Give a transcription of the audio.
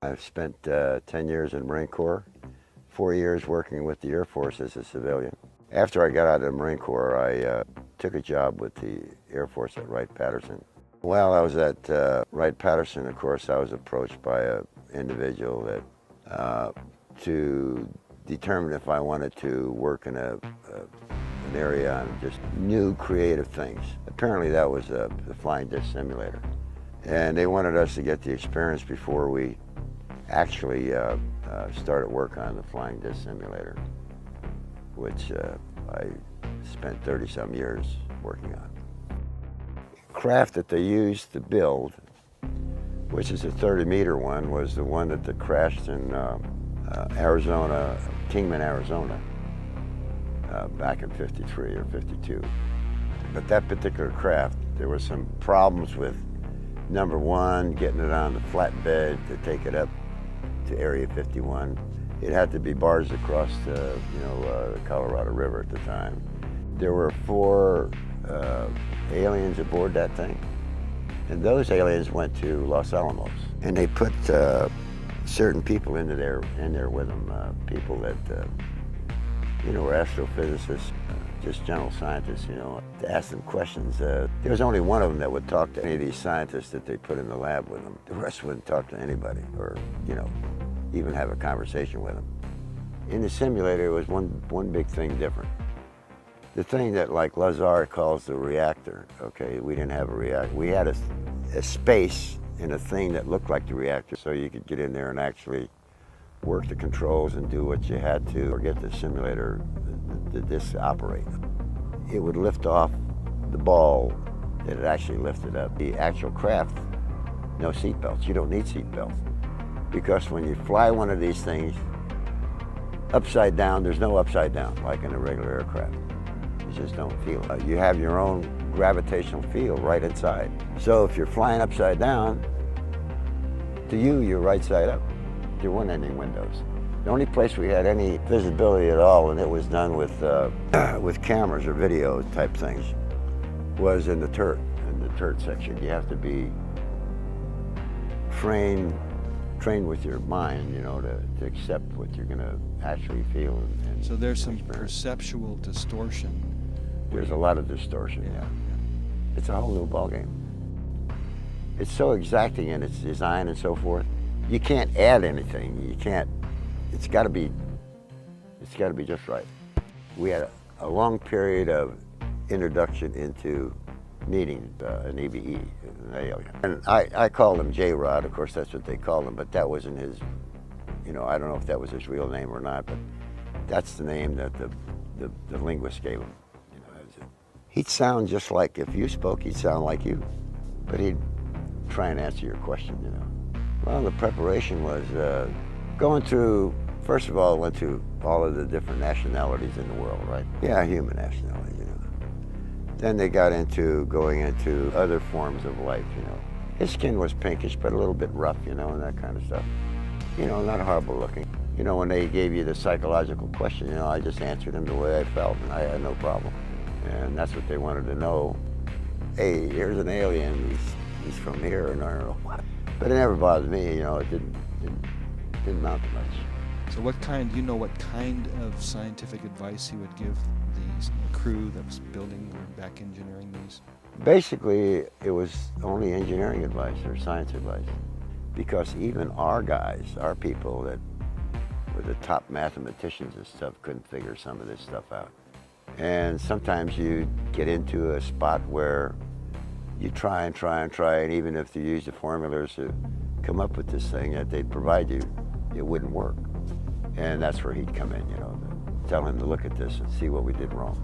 I've spent 10 years in the Marine Corps, 4 years working with the Air Force as a civilian. After I got out of the Marine Corps, I took a job with the Air Force at Wright-Patterson. While I was at Wright-Patterson, of course, I was approached by an individual that to determine if I wanted to work in an area on just new creative things. Apparently that was the flying disc simulator. And they wanted us to get the experience before we actually started work on the flying disc simulator, which I spent 30-some years working on. Craft that they used to build, which is a 30-meter one, was the one that crashed in Arizona, Kingman, Arizona, back in 53 or 52. But that particular craft, there were some problems with, number one, getting it on the flatbed to take it up to Area 51. It had to be barged across the Colorado River at the time. There were 4 aliens aboard that thing, and those aliens went to Los Alamos, and they put certain people in there with them, people that were astrophysicists, just general scientists, to ask them questions. There was only one of them that would talk to any of these scientists that they put in the lab with them. The rest wouldn't talk to anybody, or even have a conversation with them. In the simulator, there was one big thing different. The thing that, like Lazar calls the reactor, okay, we didn't have a reactor. We had a space in a thing that looked like the reactor, so you could get in there and actually work the controls and do what you had to, or get the simulator, the disc operate. It would lift off the ball that it actually lifted up. The actual craft, no seatbelts. You don't need seatbelts, because when you fly one of these things upside down, there's no upside down like in a regular aircraft. You just don't feel it. You have your own gravitational field right inside. So if you're flying upside down, to you, you're right side up. There weren't any windows. The only place we had any visibility at all, and it was done with cameras or video type things, was in the turret section. You have to be trained with your mind, to accept what you're going to actually feel. And so there's some experience. Perceptual distortion. There's a lot of distortion, yeah. It's a whole new ballgame. It's so exacting in its design and so forth. You can't add anything. You can't. It's got to be just right. We had a long period of introduction into meeting an EBE, an alien. And I called him J-Rod. Of course, that's what they called him, but that wasn't his. I don't know if that was his real name or not, but that's the name that the linguist gave him. He'd sound just like, if you spoke, he'd sound like you, but he'd try and answer your question, Well, the preparation was going through, first of all, went through all of the different nationalities in the world, right? Yeah, human nationalities, Then they got into going into other forms of life, His skin was pinkish, but a little bit rough, and that kind of stuff. Not horrible looking. When they gave you the psychological question, I just answered them the way I felt, and I had no problem. And that's what they wanted to know. Hey, here's an alien, he's from here, and I don't know what. But it never bothered me, it didn't amount to much. So what kind of scientific advice he would give the crew that was building or back engineering these? Basically, it was only engineering advice or science advice. Because even our guys, our people that were the top mathematicians and stuff, couldn't figure some of this stuff out. And sometimes you get into a spot where you try, and even if you use the formulas to come up with this thing that they'd provide you, it wouldn't work. And that's where he'd come in, tell him to look at this and see what we did wrong.